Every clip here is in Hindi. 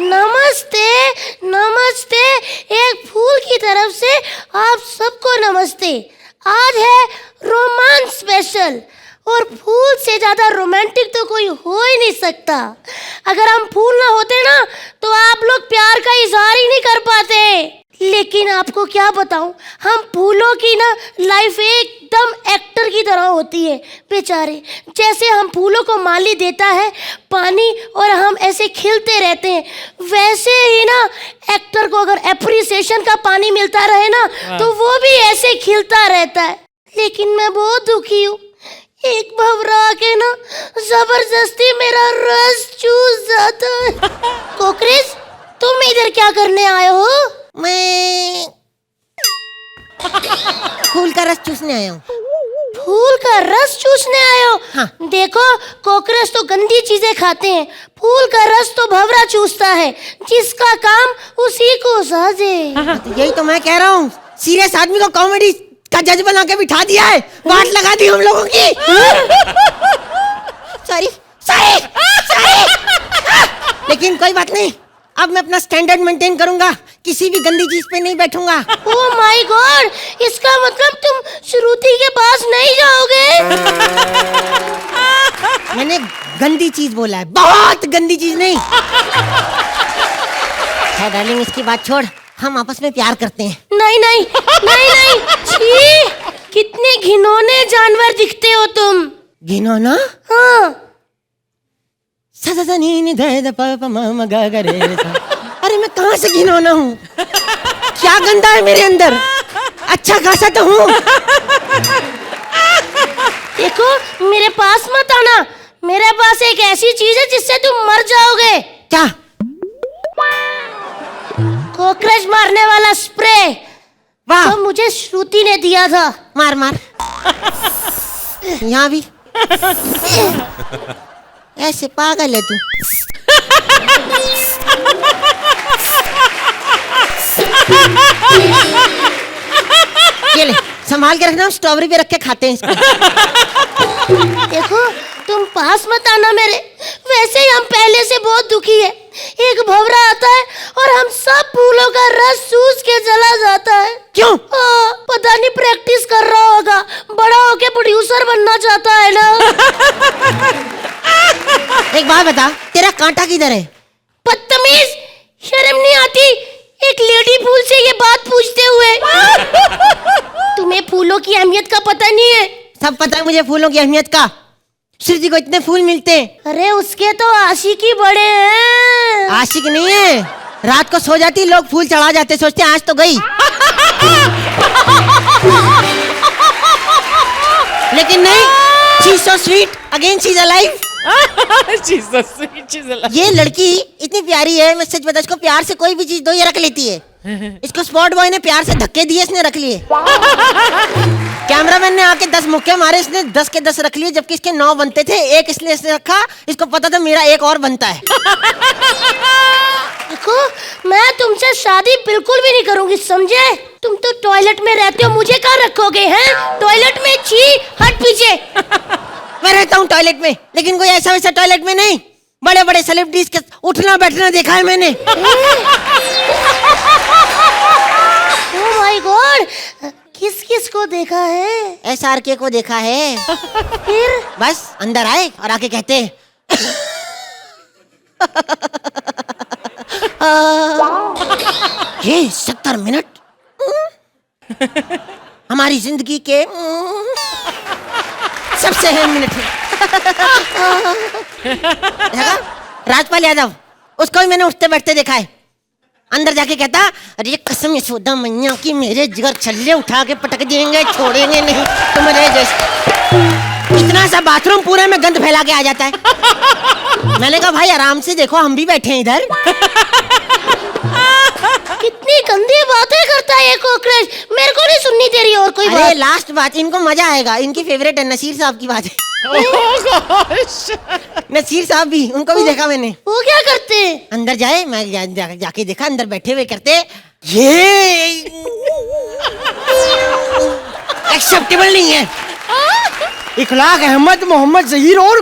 नमस्ते नमस्ते, एक फूल की तरफ से आप सबको नमस्ते। आज है रोमांस स्पेशल और फूल से ज्यादा रोमांटिक तो कोई हो ही नहीं सकता। अगर हम फूल ना होते ना तो आप लोग प्यार का इजहार ही नहीं कर पाते। लेकिन आपको क्या बताऊं, हम फूलों की ना लाइफ एकदम एक्टर की तरह होती है बेचारे। जैसे हम फूलों को माली देता है पानी और हम ऐसे खिलते रहते हैं, वैसे ही ना एक्टर को अगर एप्रिसिएशन का पानी मिलता रहे ना तो वो भी ऐसे खिलता रहता है। लेकिन मैं बहुत दुखी हूँ, एक भंवरा के ना जबरदस्ती मेरा रस चूस जाता है। कोकरेज, तुम इधर क्या करने आए हो? मैं फूल का रस चूसने आया हूँ। फूल का रस चूसने आए हो? हाँ। देखो, कोकरेज तो गंदी चीजें खाते हैं, फूल का रस तो भंवरा चूसता है। जिसका काम उसी को साजे। तो यही तो मैं कह रहा हूँ, सीरियस आदमी को कॉमेडी का जज बना के बिठा दिया है, वाट लगा दी हम लोगों की। सॉरी सॉरी सॉरी, लेकिन कोई बात नहीं, अब मैं अपना स्टैंडर्ड मेंटेन करूंगा, किसी भी गंदी चीज पे नहीं बैठूंगा। ओह माय गॉड, इसका मतलब तुम श्रुति के पास नहीं जाओगे? मैंने गंदी चीज बोला है, बहुत गंदी चीज नहीं। है डार्लिंग, इसकी बात छोड़, हम आपस में प्यार करते हैं। नहीं नहीं नहीं नहीं, छी, कितने घिनौने जानवर दिखते हो तुम। घिनौना? हाँ। अरे मैं कहाँ से घिनौना हूँ? क्या गंदा है मेरे अंदर? अच्छा खासा तो हूँ। देखो, मेरे पास मत आना, मेरे पास एक ऐसी चीज है जिससे तुम मर जाओगे। क्या? कॉकरोच मारने वाला स्प्रे। वाह, तो मुझे श्रुति ने दिया था। मार मार, यहाँ भी ऐसे पागल है तू। ये ले, संभाल के रखना, स्ट्रॉबेरी पे रख के खाते हैं इसको। देखो, तुम पास मत आना मेरे, वैसे ही हम पहले से बहुत दुखी है। एक भंवरा आता है और हम सब फूलों का रस चूस के चला जाता है। क्यों? पता नहीं, प्रैक्टिस कर रहा होगा, बड़ा होके प्रोड्यूसर बनना चाहता है ना। एक बात बता, तेरा कांटा किधर है? बदतमीज, शर्म नहीं आती एक लेडी फूल से ये बात पूछते हुए? तुम्हें फूलों की अहमियत का पता नहीं है? सब पता है मुझे फूलों की अहमियत का। श्रुति को इतने फूल मिलते हैं। अरे उसके तो आशिक ही बड़े हैं। आशिक नहीं है, रात को सो जाती लोग फूल चढ़ा जाते, सोचते आज तो गई। लेकिन नहीं, she is so sweet, again she is alive. ये लड़की इतनी प्यारी है, मैं सच बता, इसको प्यार से कोई भी चीज दो ये रख लेती है। इसको स्पॉट बॉय ने प्यार से धक्के दिए, इसने रख लिए। कैमरामैन ने आके 10 मुक्के मारे, इसने 10 के 10 रख लिए, जबकि इसके 9 बनते थे, एक इसलिए इसने रखा, इसको पता था मेरा एक और बनता है। देखो, मैं तुमसे शादी बिल्कुल भी नहीं करूंगी, समझे? तुम तो टॉयलेट में रहते हो, मुझे कहाँ रखोगे हैं? टॉयलेट में, छी, हट पीछे। मैं रहता हूँ टॉयलेट में, लेकिन कोई ऐसा वैसा टॉयलेट में नहीं। बड़े बड़े सेलिब्रिटीज के उठना बैठना देखा है मैंने। ओह माय गॉड, किस किस को देखा है? SRK को देखा है। फिर? बस अंदर आए और आके कहते ये 70 मिनट हमारी जिंदगी के सबसे अहम मिनट है। देखा? राजपाल यादव, उसको भी मैंने उठते बैठते देखा है। अंदर जाके कहता, अरे कसम यशोदा मैया की, मेरे जिगर छल्ले उठा के पटक देंगे, छोड़ेंगे नहीं तुम्हारे जैसे। इतना सा बाथरूम पूरे में गंद फैला के आ जाता है। मैंने कहा भाई आराम से देखो, हम भी बैठे हैं इधर। कितनी गंदी बातें करता है ये कॉकरोच, मेरे को नहीं सुननी तेरी और कोई बात। लास्ट बात, इनको मजा आएगा, इनकी फेवरेट है, नसीर साहब की बात है। नसीर साहब भी, उनको भी देखा मैंने। वो क्या करते हैं? अंदर जाए, मैं जाके देखा, अंदर बैठे हुए करते ये एक्सेप्टेबल नहीं है। इखलाक अहमद मोहम्मद जहीर और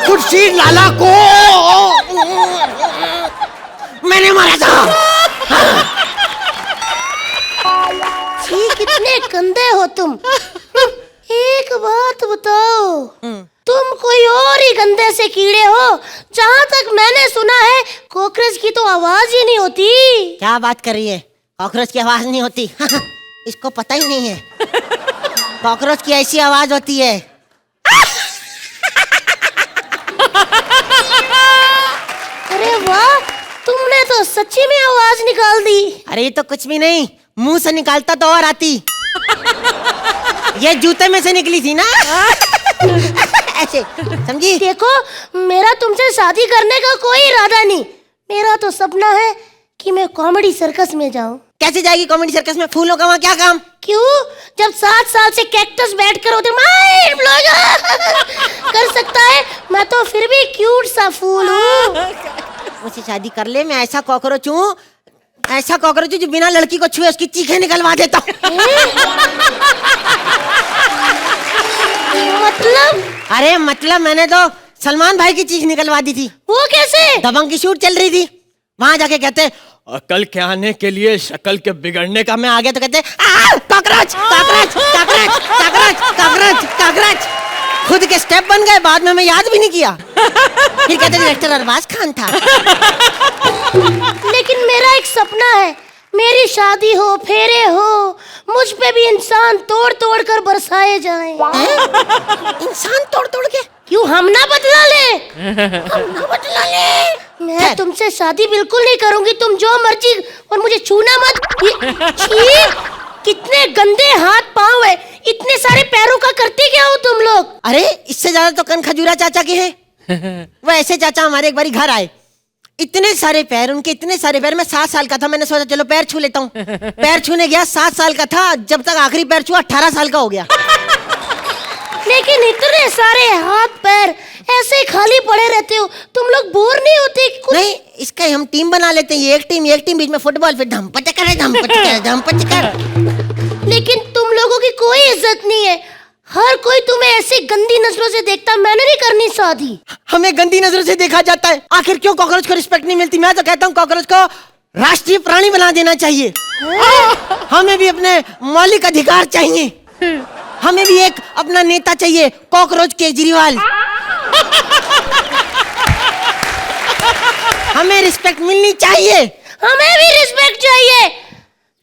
खुर्शीद लाला को सा। छी, कितने गंदे हो तुम। एक बात बताओ, तुम कोई और ही गंदे से कीड़े हो। जहाँ तक मैंने सुना है कॉकरोच की तो आवाज ही नहीं होती। क्या बात कर रही है? कॉकरोच की आवाज नहीं होती? इसको पता ही नहीं है। कॉकरोच की ऐसी आवाज होती है। अरे वाह, तुमने तो सच्ची में आवाज निकाल दी। अरे ये तो कुछ भी नहीं, मुंह से निकालता तो और आती। ये जूते में से निकली थी ना। ऐसे समझी? देखो, मेरा तुमसे शादी करने का कोई इरादा नहीं। मेरा तो सपना है कि मैं कॉमेडी सर्कस में जाऊं। कैसे जाएगी कॉमेडी सर्कस में? फूलों का वहाँ क्या काम? क्यों? जब 7 साल से कैक्टस बैठकर उधर माइंड ब्लोइंग कर सकता है, मैं तो फिर भी क्यूट सा फूल हूँ। मुझसे शादी कर ले, मैं ऐसा कॉकरोच हूँ, ऐसा कॉकरोच जो बिना लड़की को छुए उसकी चीखें निकलवा देता हूँ। मतलब? अरे मतलब मैंने तो सलमान भाई की चीख निकलवा दी थी। वो कैसे? दबंग की शूट चल रही थी, वहां जाके कहते अकल के आने के लिए शक्ल के बिगड़ने का। मैं आ गया तो कहते cockroach cockroach cockroach cockroach cockroach cockroach. खुद के स्टेप बन गए, बाद में मैं याद भी नहीं किया। फिर कहते डायरेक्टर अरबाज खान था। लेकिन मेरा एक सपना है, मेरी शादी हो, फेरे हो, मुझ पे भी इंसान तोड़ तोड़ कर बरसाए जाएं। इंसान तोड़ तोड़ के? क्यों हम ना बदला ले? हम ना बदला ले। मैं तुमसे शादी बिल्कुल नहीं करूंगी, तुम जो मर्जी, और मुझे छूना मत। छी, कितने गंदे हाथ पांव है, इतने सारे पैरों का करते क्या हो तुम लोग? अरे इससे ज्यादा तो कन खजूरा चाचा के हैं। वो ऐसे चाचा हमारे एक बारी घर आए, इतने सारे पैर, उनके इतने सारे पैर। मैं 7 साल का था, मैंने सोचा चलो पैर छू लेता हूँ। पैर छूने गया, 7 साल का था, जब तक आखिरी पैर छुआ 18 साल का हो गया। लेकिन इतने सारे हाथ पैर ऐसे ही खाली पड़े रहते हो, तुम लोग बोर नहीं होते कि कुछ? नहीं, इसका हम टीम बना लेते हैं, एक टीम बीच में फुटबॉल, फिर धम पचकर। लेकिन तुम लोगों की कोई इज्जत नहीं है, हर कोई तुम्हें ऐसी गंदी नजरों से देखता। मैंने नहीं करनी शादी। हमें गंदी नजरों से देखा जाता है, आखिर क्यों कॉकरोच को रिस्पेक्ट नहीं मिलती? मैं तो कहता हूँ कॉकरोच को राष्ट्रीय प्राणी बना देना चाहिए। हमें भी अपने मौलिक अधिकार चाहिए, हमें भी एक अपना नेता चाहिए, कॉकरोच केजरीवाल। हमें रिस्पेक्ट मिलनी चाहिए। हमें भी रिस्पेक्ट चाहिए।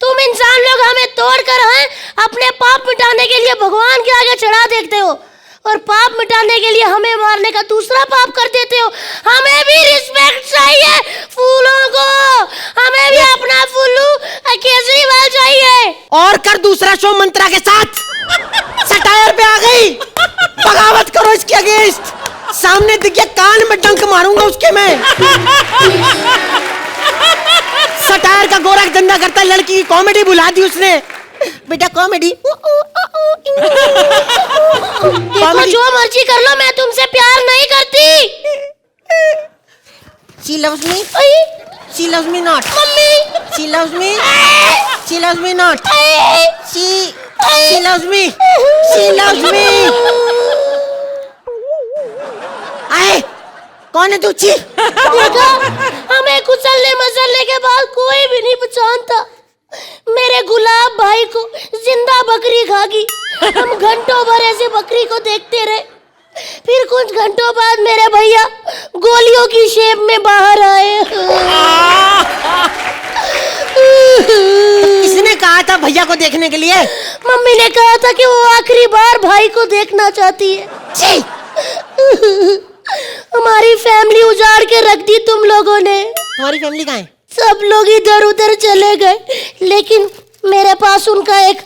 तुम इंसान लोग हमें तोड़कर हैं अपने पाप मिटाने के लिए भगवान के आगे चढ़ा देते हो, और पाप मिटाने के लिए हमें मारने का दूसरा पाप कर देते हो। हमें भी रिस्पेक्ट चाहिए फूलों को, हमें भी अपना फूलू केजरीवाल चाहिए। और कर दूसरा शो मंत्रा के साथ। सटायर पे आ गई, बगावत करो इसके अगेंस्ट। सामने दिख गया, कान में डंक मारूंगा उसके मैं। सटायर का गोरख धंधा करता है, लड़की की कॉमेडी बुला दी उसने। बेटा कॉमेडी, देखो जो मर्जी कर लो, मैं तुमसे प्यार नहीं करती। She loves me. She loves me not. Mummy, She loves me. She loves me not. She loves me. She loves me. आए, कौन है तू? ची। देखा, हमें कुचलने मचलने के बाद कोई भी नहीं पहचानता। मेरे गुलाब भाई को जिंदा बकरी खा गई। हम घंटों भर ऐसे बकरी को देखते रहे, फिर कुछ घंटों बाद मेरे भैया गोलियों की शेप में बाहर आए। किसने कहा था भैया को देखने के लिए? मम्मी ने कहा था कि वो आखिरी बार भाई को देखना चाहती है। छी! हमारी फैमिली उजाड़ के रख दी तुम लोगों ने। तुम्हारी फैमिली कहाँ है? सब लोग इधर उधर चले गए, लेकिन मेरे पास उनका एक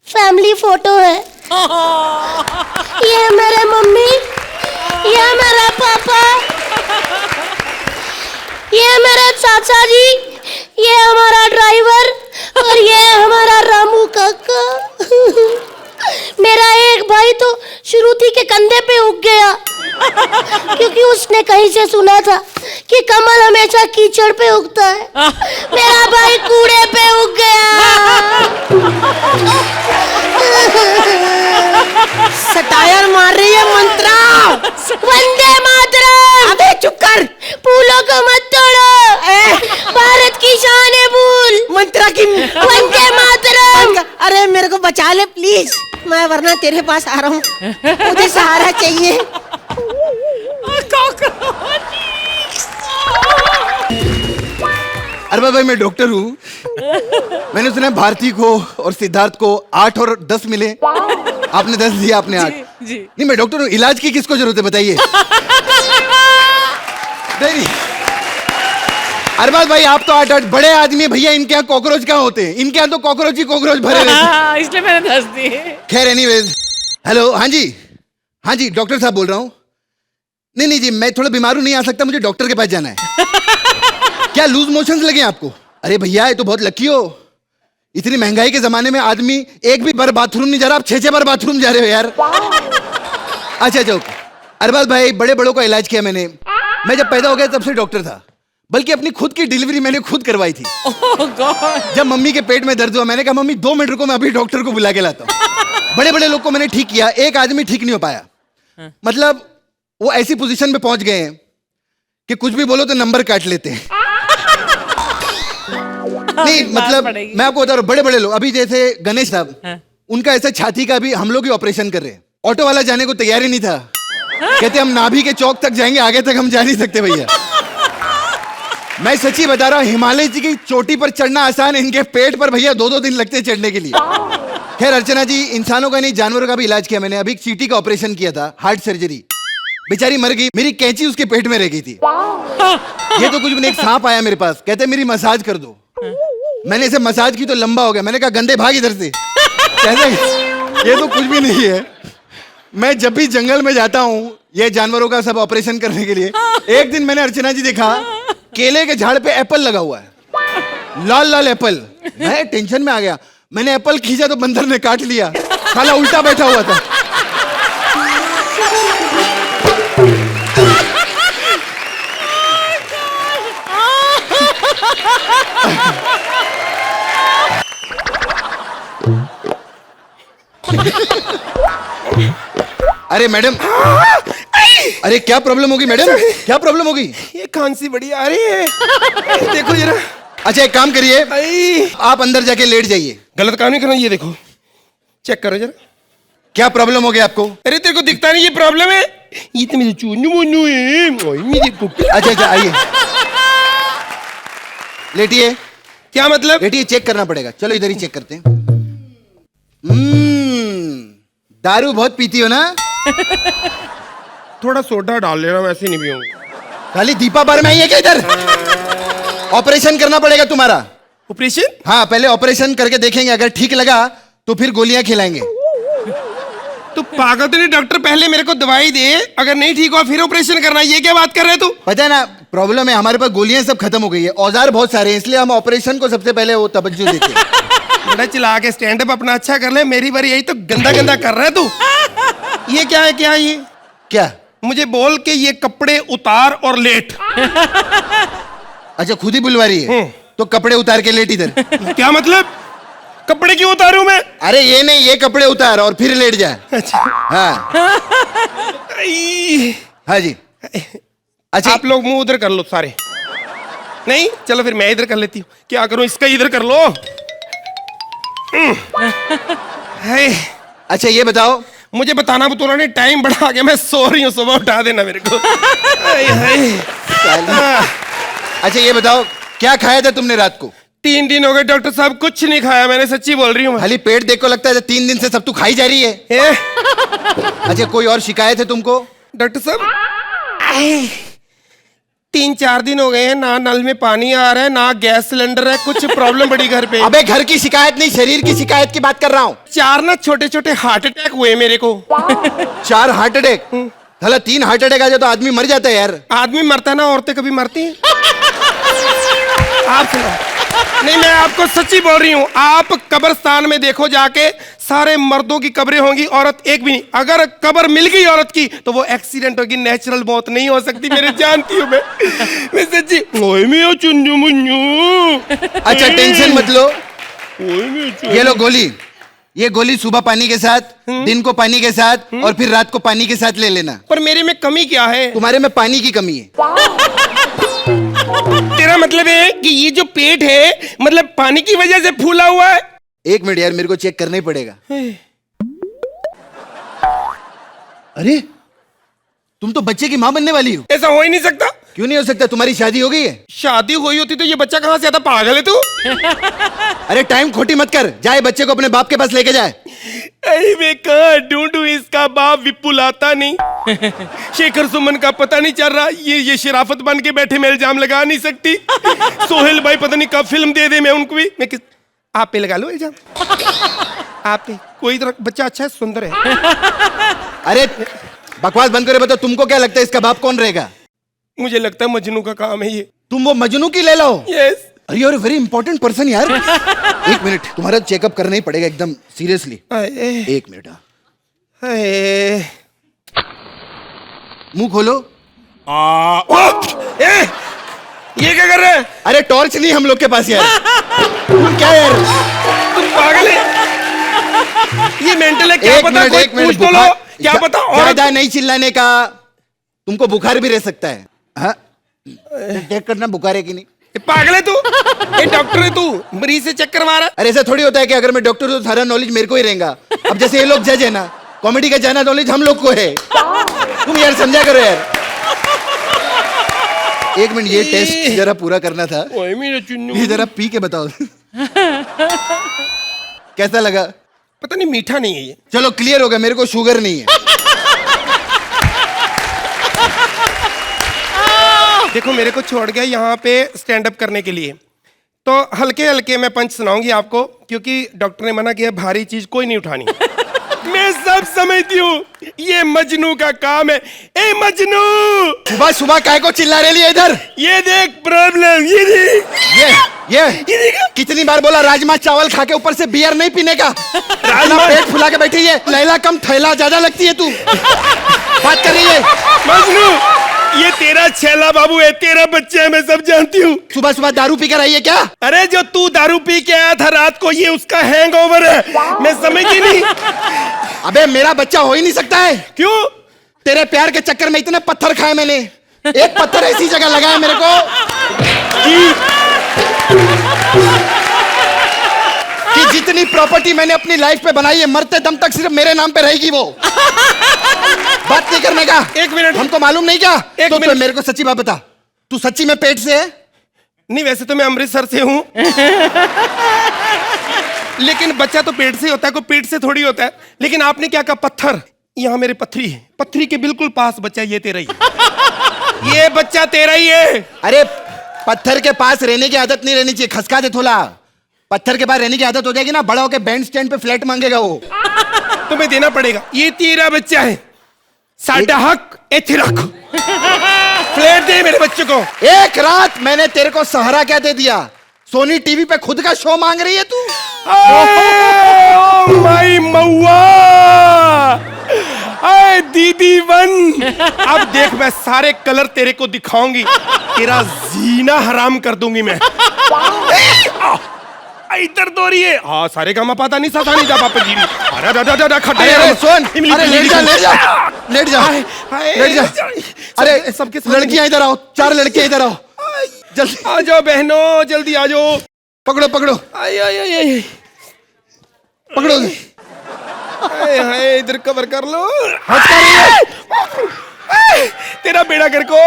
फैमिली फोटो है। ये मेरे मम्मी, ये मेरा पापा, ये मेरे चाचा जी, ये हमारा ड्राइवर, और ये हमारा रामू काका। मेरा एक भाई तो श्रुति के कंधे पे उग गया, क्योंकि उसने कहीं से सुना था कि कमल हमेशा कीचड़ पे उगता है। मेरा भाई कूड़े पे उग गया। सटायर मार रही है मंत्रा। वंदे मातरम। अबे चुप कर। फूलों को मत तोड़ो, भारत की बचा ले प्लीज, मैं वरना तेरे पास आ रहा हूँ, मुझे सहारा चाहिए। अरे भाई मैं डॉक्टर हूँ। मैंने सुना है भारती को और सिद्धार्थ को 8 और 10 मिले, आपने 10 दिया, आपने 8। जी। नहीं मैं डॉक्टर हूँ, इलाज की किसको जरूरत है बताइए। नहीं अरबाज भाई आप तो 8 बड़े आदमी हैं भैया, इनके यहाँ कॉकरोच कहाँ होते हैं, इनके यहाँ तो कॉकरोच ही कॉकरोच भरे रहते हैं। इसलिए मैंने 10 दिए। खैर एनीवेज, हेलो, हाँ जी डॉक्टर साहब बोल रहा हूँ। नहीं जी मैं थोड़ा बीमार हूँ, नहीं आ सकता, मुझे डॉक्टर के पास जाना है। क्या लूज मोशंस लगे आपको? अरे भैया ये तो बहुत लकी हो, इतनी महंगाई के जमाने में आदमी एक भी बार बाथरूम नहीं जा रहा, आप 6 बार बाथरूम जा रहे हो यार। अच्छा ओके। अरबाज भाई बड़े बड़ों का इलाज किया मैंने, मैं जब पैदा हो गया तब से डॉक्टर था, बल्कि अपनी खुद की डिलीवरी मैंने खुद करवाई थी। ओह गॉड। जब मम्मी के पेट में दर्द हुआ मैंने कहा मम्मी 2 मिनट रुको, मैं अभी डॉक्टर को बुला के लाता हूँ। बड़े बड़े लोग को मैंने ठीक किया, एक आदमी ठीक नहीं हो पाया। मतलब वो ऐसी पोजीशन पे पहुंच गए हैं कि कुछ भी बोलो तो नंबर काट लेते हैं। नहीं मतलब मैं आपको बता रहा हूँ, बड़े बड़े लोग अभी जैसे गणेश साहब, उनका ऐसा छाती का भी हम लोग ही ऑपरेशन कर रहे हैं। ऑटो वाला जाने को तैयार ही नहीं था, कहते हम नाभि के चौक तक जाएंगे, आगे तक हम जा नहीं सकते भैया। मैं सच्ची बता रहा हूँ, हिमालय जी की चोटी पर चढ़ना आसान है, इनके पेट पर भैया 2-2 दिन लगते हैं चढ़ने के लिए। खैर अर्चना जी, इंसानों का नहीं जानवरों का भी इलाज किया मैंने। अभी चींटी का ऑपरेशन किया था, हार्ट सर्जरी, बेचारी मर गई, मेरी कैंची उसके पेट में रह गई थी। ये तो कुछ भी नहीं, एक सांप आया मेरे पास, कहते मेरी मसाज कर दो। मैंने इसे मसाज की तो लंबा हो गया, मैंने कहा गंदे भाग इधर से। कहते ये तो कुछ भी नहीं है। मैं जब भी जंगल में जाता हूँ ये जानवरों का सब ऑपरेशन करने के लिए, एक दिन मैंने अर्चना जी देखा केले के झाड़ पे एप्पल लगा हुआ है, लाल लाल एप्पल। मैं टेंशन में आ गया, मैंने एप्पल खींचा तो बंदर ने काट लिया, साला उल्टा बैठा हुआ था। अरे मैडम, अरे क्या प्रॉब्लम होगी मैडम, क्या प्रॉब्लम होगी? ये खांसी बड़ी आ रही है, देखो जरा। अच्छा एक काम करिए, आप अंदर जाके लेट जाइए। गलत काम नहीं करना, ये देखो चेक करो जरा। क्या प्रॉब्लम हो गया आपको? अरे तेरे को दिखता नहीं ये प्रॉब्लम है? ये तो मेरे चुन्नू मुन्नू है, मेरे पुप्पी। अच्छा आइए, लेटिए। क्या मतलब? लेटिए, चेक करना पड़ेगा। चलो इधर ही चेक करते हैं। दारू बहुत पीती हो ना? थोड़ा सोडा डाल लेना, वैसे नहीं पियूंगा। खाली दीपा बार में आई है क्या इधर? ऑपरेशन करना पड़ेगा तुम्हारा। ऑपरेशन? हाँ पहले ऑपरेशन करके देखेंगे, अगर ठीक लगा तो फिर गोलियां खिलाएंगे। तो पागल तो नहीं डॉक्टर, पहले मेरे को दवाई दे, अगर नहीं ठीक हुआ फिर ऑपरेशन करना, ये क्या बात कर रहे तू? पता है ना प्रॉब्लम है, हमारे पास गोलियां सब खत्म हो गई है, औजार बहुत सारे हैं, इसलिए हम ऑपरेशन को सबसे पहले वो तवज्जो देते हैं। बड़ा चिल्ला के स्टैंड अप अपना अच्छा कर ले, मेरी बारी यही तो गंदा गंदा कर रहा है तू। ये क्या है, क्या ये? क्या? मुझे बोल के ये कपड़े उतार और लेट। अच्छा खुद ही बुलवा रही है, तो कपड़े उतार के लेट इधर। क्या मतलब? कपड़े क्यों उतारूं मैं? अरे ये नहीं, ये कपड़े उतार और फिर लेट जा। अच्छा हाँ हाँ जी। अच्छा आप लोग मुंह उधर कर लो सारे। नहीं चलो फिर मैं इधर कर लेती हूँ। क्या करूं, इसका इधर कर लो। अच्छा ये बताओ, मुझे बताना बतौना नहीं, टाइम बढ़ा गया, मैं सो रही हूँ, सुबह उठा देना मेरे को। अच्छा ये बताओ क्या खाया था तुमने रात को? 3 दिन हो गए डॉक्टर साहब, कुछ नहीं खाया मैंने, सच्ची बोल रही हूँ। खाली पेट देख को लगता है 3 दिन से सब तू खाई जा रही है। अच्छा कोई और शिकायत है तुमको? डॉक्टर साहब 3-4 दिन हो गए हैं, ना नल में पानी आ रहा है, ना गैस सिलेंडर है, कुछ प्रॉब्लम बड़ी घर पे। अबे घर की शिकायत नहीं, शरीर की शिकायत की बात कर रहा हूँ। 4 ना छोटे छोटे हार्ट अटैक हुए मेरे को। 4 हार्ट अटैक? साला 3 हार्ट अटैक आ जाए तो आदमी मर जाता है यार। आदमी मरता है ना, औरतें कभी मरती हैं? आप सुनो, नहीं मैं आपको सच्ची बोल रही हूँ, आप कब्रिस्तान में देखो जाके, सारे मर्दों की कब्रें होंगी, औरत एक भी नहीं। अगर कब्र मिल गई औरत की तो वो एक्सीडेंट होगी, नेचुरल मौत नहीं हो सकती, मेरे जानती हूँ मैं सच्ची। ओए मैं चुन्नू मुन्नू। अच्छा टेंशन मत लो, ये लो गोली, ये गोली सुबह पानी के साथ, दिन को पानी के साथ और फिर रात को पानी के साथ ले लेना। पर मेरे में कमी क्या है? तुम्हारे में पानी की कमी है। तेरा मतलब है कि ये जो पेट है मतलब पानी की वजह से फूला हुआ है? एक मिनट यार, मेरे को चेक करना ही पड़ेगा। अरे तुम तो बच्चे की माँ बनने वाली हो। ऐसा हो ही नहीं सकता। क्यों नहीं हो सकता? तुम्हारी शादी हो गई है। शादी हुई होती तो ये बच्चा कहाँ से आता? पागल है तू? अरे टाइम खोटी मत कर, जाए बच्चे को अपने बाप के पास लेके जाए। अरे मैं कहाँ ढूंढूं इसका बाप? विपुल आता नहीं, शेखर सुमन का पता नहीं चल रहा। ये शराफत बन के बैठे, मैं इल्जाम लगा नहीं सकती। सोहेल भाई पता नहीं कब फिल्म दे दे, मैं उनको भी मैं किस आप पे लगा लो इल्जाम। आप पे कोई तरह बच्चा अच्छा है, सुंदर है। अरे बकवास बंद करे, बताओ तुमको क्या लगता है इसका बाप कौन रहेगा? मुझे लगता है मजनू का काम है ये। तुम वो मजनू की ले लो। यस। अरे you are very important person यार। एक मिनट, तुम्हारा चेकअप करना ही पड़ेगा एकदम सीरियसली। एक मिनट। मुंह खोलो। ये क्या कर रहे हैं? अरे टॉर्च नहीं हम लोग के पास यार। तुम क्या यार, तुम पागल है? ये मेंटल है क्या? पता कोई पूछ तो लो, क्या पता। ज्यादा नहीं चिल्लाने का, तुमको बुखार भी रह सकता है। हाँ चेक करना बुखार है कि नहीं। पागल है तू? ये डॉक्टर है तू, मरीज से चेक करवा रहा? अरे ऐसा थोड़ी होता है कि अगर मैं डॉक्टर हूं तो सारा नॉलेज मेरे को ही रहेगा। अब जैसे ये लोग जज है ना, कॉमेडी का ज्यादा नॉलेज हम लोग को है। तुम यार समझा करो यार। एक मिनट, ये टेस्ट जरा पूरा करना था। ये जरा पी के बताओ कैसा लगा? पता नहीं, मीठा नहीं है ये। चलो क्लियर हो गया, मेरे को शुगर नहीं है। देखो मेरे को छोड़ गया यहाँ पे स्टैंड अप करने के लिए, तो हल्के हल्के मैं पंच सुनाऊंगी आपको, क्योंकि डॉक्टर ने मना किया भारी चीज कोई नहीं उठानी। मैं सब समझती हूँ, ये मजनू का काम है। ए मजनू, सुबह सुबह काय को चिल्ला रहे लिए इधर? ये देख प्रॉब्लम, ये देख। ये कितनी बार बोला राजमा चावल खा के ऊपर से बियर नहीं पीने का। राजमा पेट फुला के बैठी है। लैला कम थैला ज्यादा लगती है तू। बात कर रही है मजनू, ये तेरा छेला बाबू है, तेरा बच्चा है, मैं सब जानती हूँ। सुबह सुबह दारू पी कर आई है क्या? अरे जो तू दारू पी के आया था रात को, ये उसका हैंगओवर है। मैं समझी नहीं। अबे मेरा बच्चा हो ही नहीं सकता है। क्यों? तेरे प्यार के चक्कर में इतने पत्थर खाए मैंने, एक पत्थर ऐसी जगह लगा है मेरे को कि जितनी प्रॉपर्टी मैंने अपनी लाइफ पे बनाई है, मरते दम तक सिर्फ मेरे नाम पे रहेगी वो। बात नहीं करने का। एक मिनट, हमको मालूम नहीं क्या? एक तो मिनट, मेरे को सच्ची बात बता, तू सच्ची में पेट से है? नहीं, वैसे तो मैं अमृतसर से हूँ। लेकिन बच्चा तो पेट से होता है, कोई पेट से थोड़ी होता है। लेकिन आपने क्या कहा? पत्थर। यहाँ मेरे पथरी है, पथरी के बिल्कुल पास बच्चा, ये तेरा ही। ये बच्चा तेरा ही है। अरे पत्थर के पास रहने की आदत नहीं रहनी चाहिए, खसका दे थोड़ा। पत्थर के पास रहने की आदत हो जाएगी ना, बड़ा होके बैंड स्टैंड पे फ्लैट मांगेगा वो। तुम्हें देना पड़ेगा। ये तेरा बच्चा है, साडा हक एथे रख। फ्लैट दे मेरे बच्चे को। एक रात मैंने तेरे को सहारा क्या दे दिया? सोनी टीवी पे खुद का शो मांग रही है तू। माई मऊआ, आए दीदी वन। अब देख, मैं सारे कलर तेरे को दिखाऊंगी, तेरा जीना हराम कर दूंगी मैं। इधर तो रही है। हाँ, सारे का पता नहीं, साधा नहीं जा पापा जी। अरे सुन, अरे लेट जा लेट जा लेट जा लेट जा। अरे सबके लड़कियां इधर आओ, 4 लड़कियां इधर आओ, जल्दी आ जाओ बहनों, जल्दी आ जाओ। पकड़ो पकड़ो आई आई आई आई, पकड़ो। हाय हाय, इधर कवर कर लो। हंस कर रही है। तेरा बेड़ा कर को।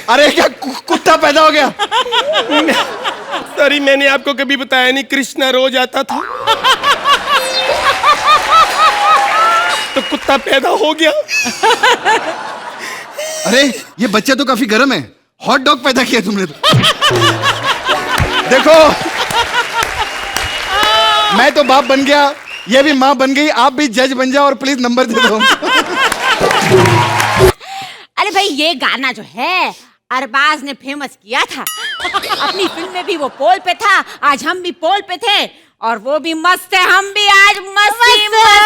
अरे क्या कुत्ता पैदा हो गया? सॉरी, मैंने आपको कभी बताया नहीं, कृष्णा रोज आता था तो कुत्ता पैदा हो गया। अरे ये बच्चा तो काफी गर्म है, हॉट डॉग पैदा किया तुमने तो। देखो मैं तो बाप बन गया, ये भी माँ बन गई, आप भी जज बन जाओ और प्लीज नंबर दे दो। अरे भाई, ये गाना जो है अरबाज ने फेमस किया था। अपनी फिल्म में भी वो पोल पे था, आज हम भी पोल पे थे, और वो भी मस्त है, हम भी आज मस्ती मस्त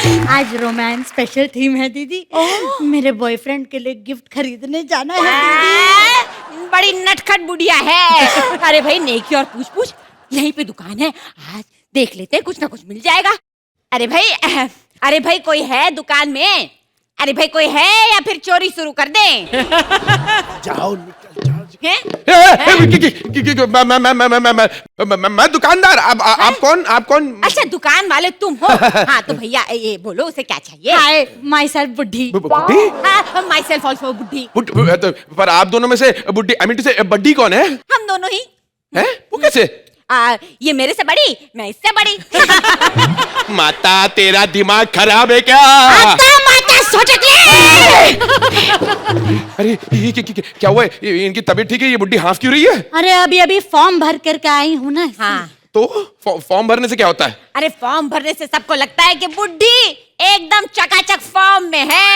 है। आज रोमांस स्पेशल थीम है दीदी। मेरे बॉयफ्रेंड के लिए गिफ्ट खरीदने जाना है दीदी। बड़ी नटखट बुढ़िया है। अरे भाई, नेकी और पूछ पूछ, यहीं पे दुकान है, आज देख लेते हैं, कुछ ना कुछ मिल जाएगा। अरे भाई कोई है दुकान में? अरे भाई कोई है या फिर चोरी शुरू कर दें? जाओ निकल जाओ। हैं? मैं दुकानदार। आप कौन? अच्छा दुकान वाले तुम हो? हाँ तो भैया ये बोलो उसे क्या चाहिए? हाय माई सेल्फ बुड्ढी। बुड्ढी? माई सेल्फ ऑल्सो बुड्ढी। पर आप दोनों में से बुड्ढी आई मीन टू से बड्ढी कौन है? हम दोनों ही। हैं? वो कैसे? ये मेरे से बड़ी, मैं इससे बड़ी। माता तेरा दिमाग खराब है क्या? माता सोचती। अरे ये क्या हुआ है? इनकी तबीयत ठीक है? ये बुड्ढी हाफ क्यों रही है? अरे अभी अभी फॉर्म भर करके आई हूँ ना। हाँ तो फॉर्म भरने से क्या होता है? अरे फॉर्म भरने से सबको लगता है कि बुड्ढी एकदम चकाचक फॉर्म में है।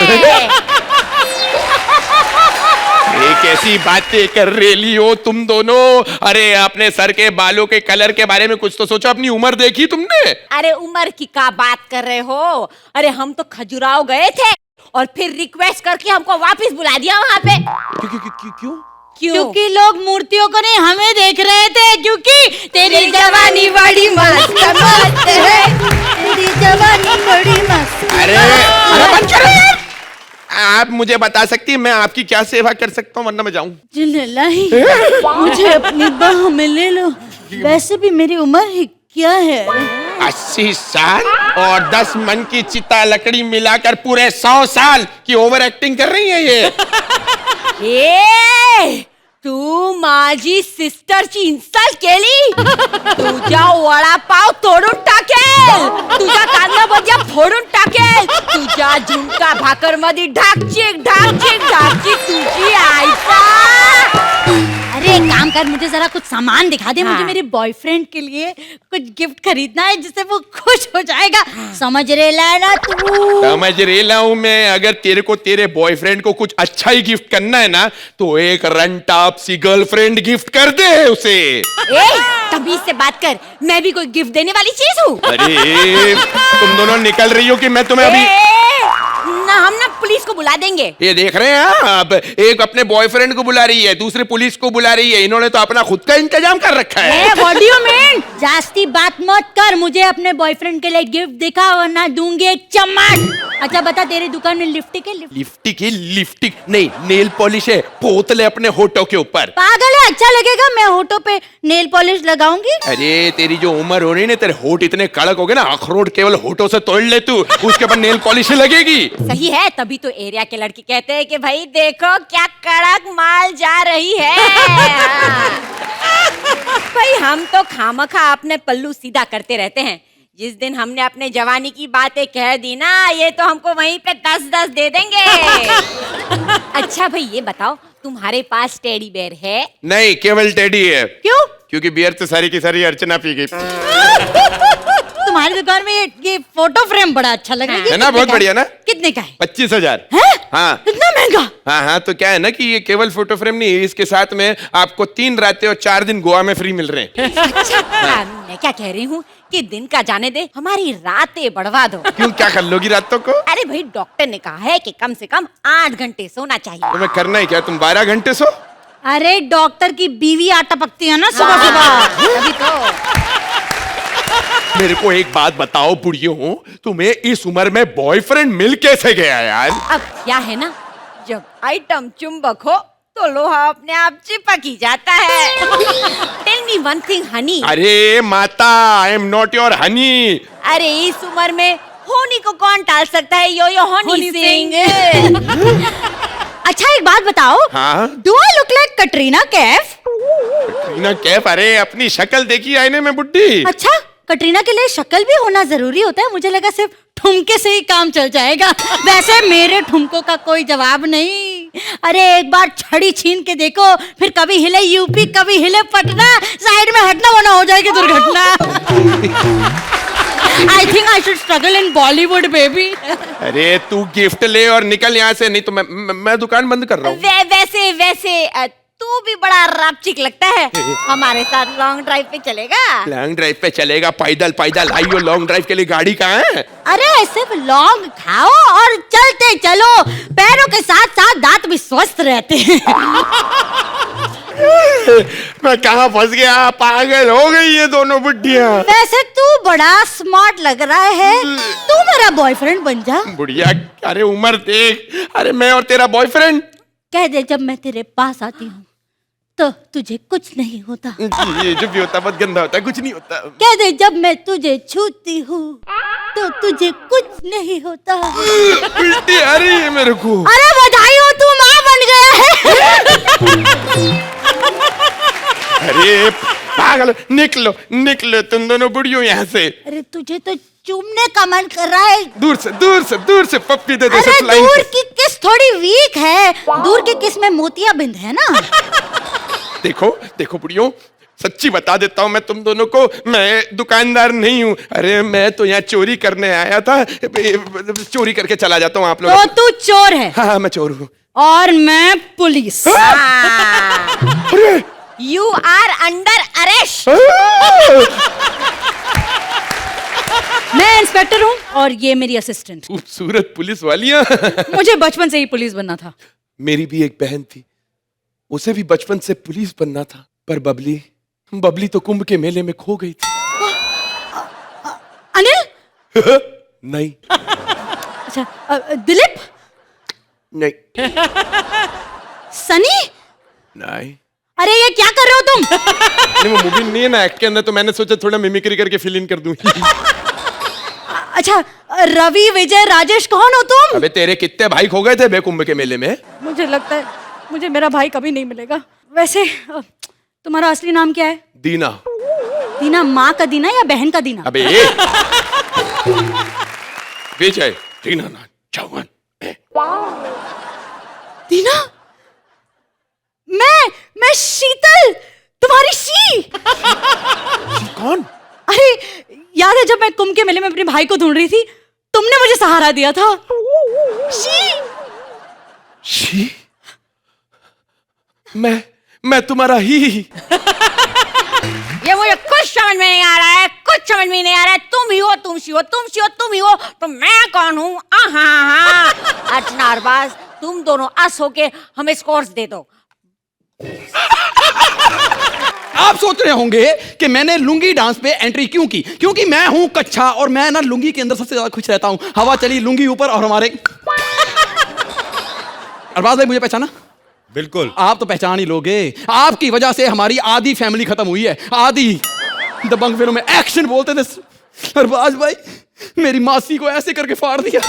ये कैसी बातें कर रही हो तुम दोनों? अरे अपने सर के बालों के कलर के बारे में कुछ तो सोचो। अपनी उम्र देखी तुमने? अरे उम्र की क्या बात कर रहे हो? अरे हम तो खजुराहो गए थे और फिर रिक्वेस्ट करके हमको वापस बुला दिया वहाँ पे। क्यों? क्योंकि लोग मूर्तियों को नहीं हमें देख रहे थे, क्योंकि तेरी जवानी बड़ी मस्त है, तेरी जवानी बड़ी मस्त। अरे बंद करो यार। आप मुझे बता सकती हैं मैं आपकी क्या सेवा कर सकता हूँ, वरना मैं जाऊं? जिल्लाही, मुझे अपनी बाह में ले लो। वैसे भी मेरी उम्र ही क्या है? 80 साल और 10 मन की चिता लकड़ी मिलाकर पूरे 100 साल की ओवर एक्टिंग कर रही है ये। तू माझी सिस्टरची इन्सल्ट केली? तुझ्या वडापाव तोडून टाकेल, तुझा कांदा भज्या फोडून टाकेल, तुझ्या झुणका भाकर मध्ये ढाकचिक तुझी आईचा। अरे एक काम कर, मुझे जरा कुछ सामान दिखा दे। मुझे मेरे बॉयफ्रेंड के लिए कुछ गिफ्ट खरीदना है जिससे वो खुश हो जाएगा। समझ रेला ना तू? समझ रेला हूं मैं। अगर तेरे को तेरे बॉयफ्रेंड को कुछ अच्छा ही गिफ्ट करना है ना, तो एक रन टॉप सी गर्लफ्रेंड गिफ्ट कर दे उसे। तमीज से बात कर, मैं भी कोई गिफ्ट देने वाली चीज हूँ? अरे तुम दोनों निकल रही हो कि मैं तुम्हें अभी ना हम ना पुलिस को बुला देंगे। ये देख रहे हैं आप, एक अपने बॉयफ्रेंड को बुला रही है, दूसरी पुलिस को बुला रही है। इन्होंने तो अपना खुद का इंतजाम कर रखा है। What do you mean? जास्ती बात मत कर, मुझे अपने बॉयफ्रेंड के लिए गिफ्ट दिखा वरना दूंगी एक चम्मच। अच्छा बता, तेरी दुकान में लिपस्टिक है? लिपस्टिक नहीं, नेल पॉलिश है। पोत ले अपने होठों के ऊपर। पागल है? अच्छा लगेगा मैं होठों पे नेल पॉलिश लगाऊंगी? अरे तेरी जो उम्र हो रही है ना, तेरे होठ इतने कड़क हो गए ना, अखरोट केवल होठों से तोड़ ले तू, उसके ऊपर नेल पॉलिश लगेगी। सही है, तभी तो एरिया के लड़के कहते हैं कि भाई देखो क्या कड़क माल जा रही है। भाई हम तो खामखा अपने पल्लू सीधा करते रहते हैं। जिस दिन हमने अपने जवानी की बातें कह दी ना, ये तो हमको वहीं पे 10-10 दे देंगे। अच्छा भाई ये बताओ, तुम्हारे पास टेडी बेयर है? नहीं, केवल टेडी है। क्यों? क्योंकि बियर तो सारी की सारी अर्चना पी गई। तुम्हारी दुकान में ये फोटो फ्रेम बड़ा अच्छा लग रहा है ना? बहुत बढ़िया ना? कितने का है? 25,000। हाँ इतना महंगा? हाँ तो क्या है ना कि ये केवल फोटो फ्रेम नहीं, इसके साथ में आपको 3 रातें और 4 दिन गोवा में फ्री मिल रहे हैं। अच्छा मैं क्या कह रही हूँ कि दिन का जाने दे, हमारी रातें बढ़वा दो। क्यों, क्या कर लोगी रातों को? अरे भाई डॉक्टर ने कहा है कि कम से कम 8 घंटे सोना चाहिए। तुम्हें करना ही क्या? तुम 12 घंटे सो। अरे डॉक्टर की बीवी आटा पकती है ना सुबह सुबह। अभी तो मेरे को एक बात बताओ बुढ़ियों, तुम्हें इस उम्र में बॉयफ्रेंड मिल कैसे गया यार? अब क्या है ना, जब आइटम चुंबक हो तो लोहा अपने आप चिपक ही जाता है। Tell me one thing honey. अरे माता, I am not your honey. अरे इस उम्र में होनी को कौन टाल सकता है? यो हनी सिंह। अच्छा एक बात बताओ, हाँ? Do I look like Katrina Kaif? Katrina Kaif? अरे अपनी शक्ल देखी आईने में बुड्ढी। अच्छा कटरीना के लिए शक्ल भी होना जरूरी होता है? मुझे लगा सिर्फ ठुमके से ही काम चल जाएगा। वैसे मेरे ठुमकों का कोई जवाब नहीं। अरे एक बार छड़ी छीन के देखो, फिर कभी हिले यूपी कभी हिले पटना, साइड में हटना वरना हो जाएगी दुर्घटना। I think I should struggle in Bollywood, baby. अरे तू गिफ्ट ले और निकल यहाँ से, नहीं तो मैं दुकान बंद कर रहा हूँ। वैसे तू भी बड़ा रापचिक लगता है। हमारे साथ लॉन्ग ड्राइव पे चलेगा? लॉन्ग ड्राइव पे चलेगा? पैदल आइयो, लॉन्ग ड्राइव के लिए गाड़ी कहाँ है? अरे सिर्फ लॉन्ग खाओ और चलते चलो, पैरों के साथ साथ दांत भी स्वस्थ रहते हैं। मैं कहाँ फंस गया, पागल हो गई ये दोनों बुढ़िया। वैसे तू बड़ा स्मार्ट लग रहा है, तू मेरा बॉयफ्रेंड बन जा। बुढ़िया अरे उम्र देख, अरे मैं और तेरा बॉयफ्रेंड। कह दे जब मैं तेरे पास आती हूँ तो तुझे कुछ नहीं होता। ये जो भी होता बहुत गंदा होता है, कुछ नहीं होता। कह दे जब मैं तुझे छूती हूँ तो तुझे कुछ नहीं होता। उल्टी आ रही है मेरे को। अरे बधाई हो, तू माँ बन गया है। अरे पागल, निकलो निकलो तुम दोनों बुढ़ियों यहाँ से। अरे तुझे तो चूमने का मन कर रहा है। दूर से दूर से दूर से पप्पी दे दे। अरे दूर की किस थोड़ी वीक है, दूर की किस में मोतिया बिंद है ना। देखो देखो बुढ़ियों, सच्ची बता देता हूँ मैं तुम दोनों को, मैं दुकानदार नहीं हूँ। अरे मैं तो यहाँ चोरी करने आया था, चोरी करके चला जाता हूँ आप लोग। तो तू चोर है? हाँ मैं चोर हूँ। और मैं police. You are under arrest. मैं इंस्पेक्टर हूँ और ये मेरी असिस्टेंट। खूबसूरत पुलिस वालियाँ। मुझे बचपन से ही पुलिस बनना था। मेरी भी एक बहन थी, उसे भी बचपन से पुलिस बनना था, पर बबली तो कुंभ के मेले में खो गई थी। अनिल? नहीं। अच्छा दिलीप? नहीं। सनी? नहीं। अरे ये क्या कर रहे हो तुम? नहीं वो मूवी नहीं है ना एक्ट के अंदर, तो मैंने सोचा थोड़ा मिमिक्री करके फिल इन कर दूं। अच्छा रवि विजय राजेश कौन हो तुम? अबे तेरे कितने भाई खो गए थे बे कुंभ के मेले में? मुझे लगता है मुझे मेरा भाई कभी नहीं मिलेगा। वैसे तुम्हारा असली नाम क्या है? दीना। दीना माँ का दीना या बहन का दीना? अबे विजय दीना ना चौहान। दीना? मैं शीतल, तुम्हारी शी। कौन? अरे याद है जब मैं कुंभ के मेले में अपने भाई को ढूंढ रही थी, तुमने मुझे सहारा दिया था। शी? मैं तुम्हारा ही। ये मुझे कुछ समझ में नहीं आ रहा है, कुछ समझ में नहीं आ रहा है। तुम ही हो, तुम सी हो, तुम सी हो, तुम ही हो, तो मैं कौन हूँ? अर्चना अरबाज, तुम दोनों अस होके हमें स्कोर्स दे दो। आप सोच रहे होंगे कि मैंने लुंगी डांस पे एंट्री क्यों की, क्योंकि मैं हूं कच्छा और मैं ना लुंगी के अंदर सबसे ज्यादा खुश रहता हूं। हवा चली लुंगी ऊपर और हमारे अरबाज भाई मुझे पहचाना? बिल्कुल। आप तो पहचान ही लोगे, आपकी वजह से हमारी आधी फैमिली खत्म हुई है। आधी दबंग फिल्म में एक्शन बोलते थे, अरबाज भाई मेरी मासी को ऐसे करके फाड़ दिया।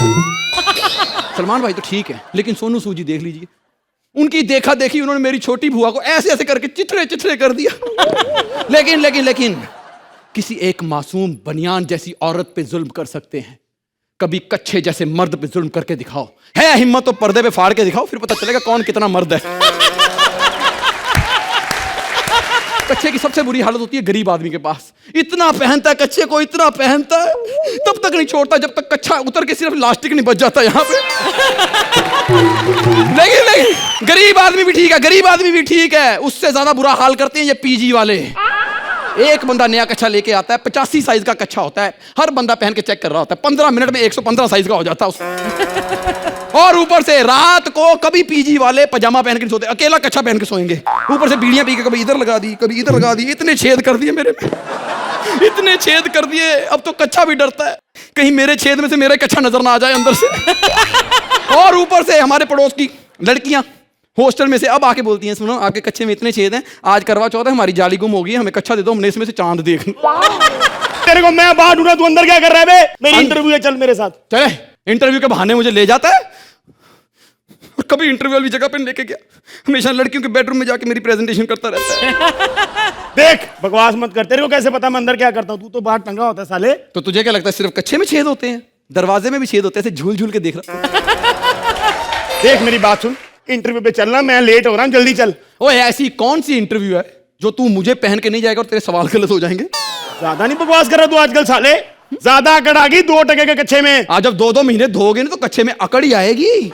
सलमान भाई तो ठीक है, लेकिन सोनू सूद जी देख लीजिए, उनकी देखा देखी उन्होंने मेरी छोटी बुआ को ऐसे ऐसे करके चिथड़े चिथड़े कर दिया। लेकिन किसी एक मासूम बनियान जैसी औरत पे जुल्म कर सकते हैं, कभी कच्छे जैसे मर्द पे जुल्म करके दिखाओ। है हिम्मत तो पर्दे पे फाड़ के दिखाओ, फिर पता चलेगा कौन कितना मर्द है। कच्छे की सबसे बुरी हालत होती है गरीब आदमी के पास। इतना पहनता है कच्छे को, इतना पहनता है, तब तक नहीं छोड़ता जब तक कच्छा उतर के सिर्फ लास्टिक नहीं बच जाता यहाँ पे। लेकिन गरीब आदमी भी ठीक है, गरीब आदमी भी ठीक है, उससे ज्यादा बुरा हाल करते हैं ये पीजी वाले। एक बंदा नया कच्छा लेके आता है, 85 साइज का कच्छा होता है, हर बंदा पहन के चेक कर रहा होता है, 15 मिनट में 115 साइज का हो जाता है। और ऊपर से रात को कभी पीजी वाले पजामा पहन के सोते, अकेला कच्छा पहन के सोएंगे। ऊपर से बीड़ियां पी के कभी इधर लगा दी, कभी इधर लगा दी। इतने छेद कर दिए मेरे में, इतने छेद कर दिए, अब तो कच्छा भी डरता है कहीं मेरे छेद में से मेरा कच्छा नजर ना आ जाए अंदर से। और ऊपर से हमारे पड़ोस की लड़कियां हॉस्टल में से अब आके बोलती हैं, सुनो आपके कच्छे में इतने छेद हैं, आज करवा चौथ है, हमारी जाली गुम हो गई है, हमें कच्छा दे दो, हमने इसमें से चांद देख। तेरे को मैं बाहर ढूंढा, तू अंदर क्या कर रहा है बे? मेरी इंटरव्यू है, चल मेरे साथ। चले इंटरव्यू के बहाने मुझे ले जाता है, और कभी इंटरव्यू वाली जगह पे लेके गया, हमेशा लड़कियों के बेडरूम में जाके मेरी प्रेजेंटेशन करता रहता है। देख बकवास मत कर, तेरे को कैसे पता मैं अंदर क्या करता हूँ? तू तो बाहर टंगा होता है साले। तो तुझे क्या लगता है सिर्फ कच्छे में छेद होते हैं? दरवाजे में भी छेद होते हैं, ऐसे झूल झूल के देख रहा। देख मेरी बात सुन, इंटरव्यू पे चलना, मैं लेट हो रहा हूँ, जल्दी चल। ओए ऐसी कौन सी इंटरव्यू है जो तू मुझे पहन के नहीं जाएगा और तेरे सवाल गलत हो जाएंगे? ज्यादा नहीं बकवास कर रहा तू आजकल साले, ज्यादा अकड़ आ गई 2 टके के कच्छे में। आज जब 2-2 महीने धोगे ना तो कच्छे में अकड़ ही आएगी।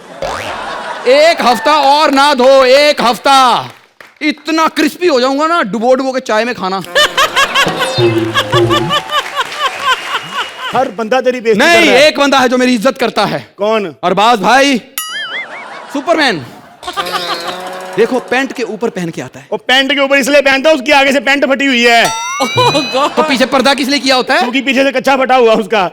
1 हफ्ता और ना धो, 1 हफ्ता, इतना क्रिस्पी हो जाऊंगा ना, डुबो के चाय में खाना। हर बंदा तेरी बेइज्जती कर नहीं, रहा है। एक बंदा है जो मेरी इज्जत करता है। कौन? अरबाज भाई, सुपरमैन। देखो पैंट के ऊपर पहन के आता है। वो पैंट के ऊपर इसलिए पहनता है उसकी आगे से पैंट फटी हुई है, तो पीछे पर्दा किस लिए किया होता है? क्योंकि पीछे से कच्चा फटा हुआ उसका।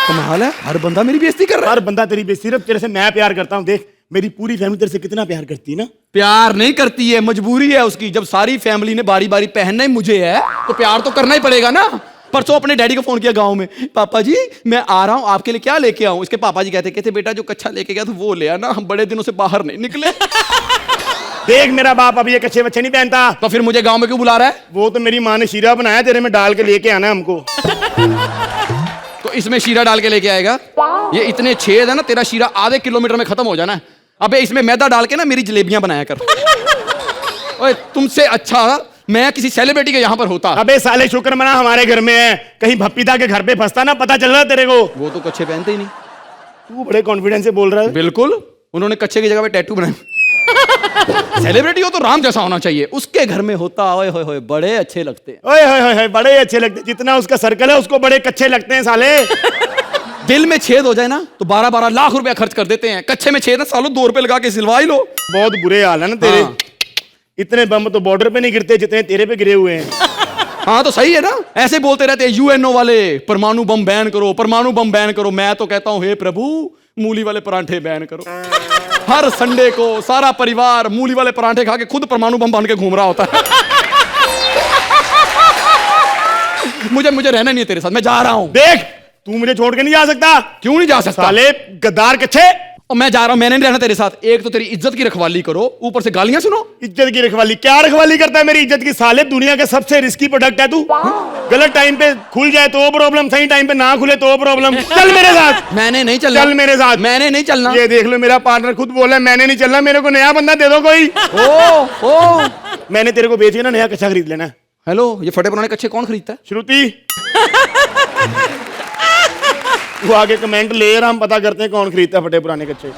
कमाल है, हर बंदा मेरी बेइज्जती कर रहा है। हर बंदा तेरी बेइज्जती, सिर्फ तेरे से मैं प्यार करता हूँ। देख मेरी पूरी फैमिली तेरे से कितना प्यार करती है ना। प्यार नहीं करती है, मजबूरी है उसकी। जब सारी फैमिली ने बारी बारी पहनना ही मुझे है तो प्यार तो करना ही पड़ेगा ना। परसों अपने डैडी को फोन किया गांव में, पापा जी मैं आ रहा हूँ, आपके लिए क्या लेके आऊं? इसके पापा जी कहते बेटा जो कच्चा लेके गया तो वो ले आना, हम बड़े दिनों से बाहर नहीं निकले। देख मेरा बाप अभी ये कच्चे बच्चे नहीं पहनता। तो फिर मुझे गांव में क्यों बुला रहा है? वो तो मेरी माँ ने शीरा बनाया, तेरे में डाल के लेके आना हमको। तो इसमें शीरा डाल के लेके आएगा? ये इतने छेद है ना, तेरा शीरा आधे किलोमीटर में खत्म हो जाना है। अबे इसमें मैदा डाल के ना मेरी जलेबियां बनाया कर। ओए तुमसे अच्छा मैं किसी सेलिब्रिटी के यहाँ पर होता। अबे साले शुक्र मना हमारे घर में है, कहीं भप्पीता के घर पे फंसता ना, पता चल रहा तेरे को। वो तो कच्चे पहनते ही नहीं। तू बड़े कॉन्फिडेंस से बोल रहा है। बिल्कुल, उन्होंने कच्चे की जगह पे टैटू बनाए। सेलिब्रिटी हो तो राम जैसा होना चाहिए, उसके घर में होता ओए होए होए बड़े अच्छे लगते हैं। ओए होए होए बड़े अच्छे लगते, जितना उसका सर्कल है उसको बड़े कच्चे लगते हैं साले। दिल में छेद हो जाए ना तो 12-12 लाख रुपया खर्च कर देते हैं। कच्चे में छेद ना सालों 2 रुपए लगा के सिलवा ही लो। बहुत बुरे हाल है ना तेरे। हाँ। इतने बम तो बॉर्डर पे नहीं गिरते जितने तेरे पे गिरे हुए हैं। हाँ तो सही है ना, ऐसे बोलते रहते हैं यूएनओ वाले परमाणु बम बैन करो, परमाणु बम बैन करो। मैं तो कहता हूं हे प्रभु मूली वाले परांठे बैन करो। हर संडे को सारा परिवार मूली वाले परांठे खा के खुद परमाणु बम बन के घूम रहा होता है। मुझे रहना नहीं है तेरे साथ, मैं जा रहा हूं। देख तू मुझे छोड़ के नहीं जा सकता। क्यों नहीं जा सकता? साले गद्दार कच्चे। और मैं जा रहा हूं, मैंने नहीं रहना तेरे साथ। एक तो तेरी इज्जत की रखवाली करो, ऊपर से गालियां सुनो। इज्जत की रखवाली? क्या रखवाली करता है मेरी इज्जत की? साले दुनिया के सबसे रिस्की प्रोडक्ट है तू। गलत टाइम पे खुल जाए तो प्रॉब्लम, सही टाइम पे ना खुले तो प्रॉब्लम। चल मेरे साथ। मैंने नहीं चलना। चल मेरे साथ। मैंने नहीं चलना। ये देख लो मेरा पार्टनर खुद बोला है मैंने नहीं चलना, मेरे को नया बंदा दे दो कोई। ओ मैंने तेरे को बेचे ना, नया कच्चा खरीद लेना। हेलो, ये फटे पुराने कच्चे कौन खरीदता है? श्रुति। वो आगे कमेंट ले रहा, हम पता करते हैं कौन खरीदता है फटे पुराने कच्चे।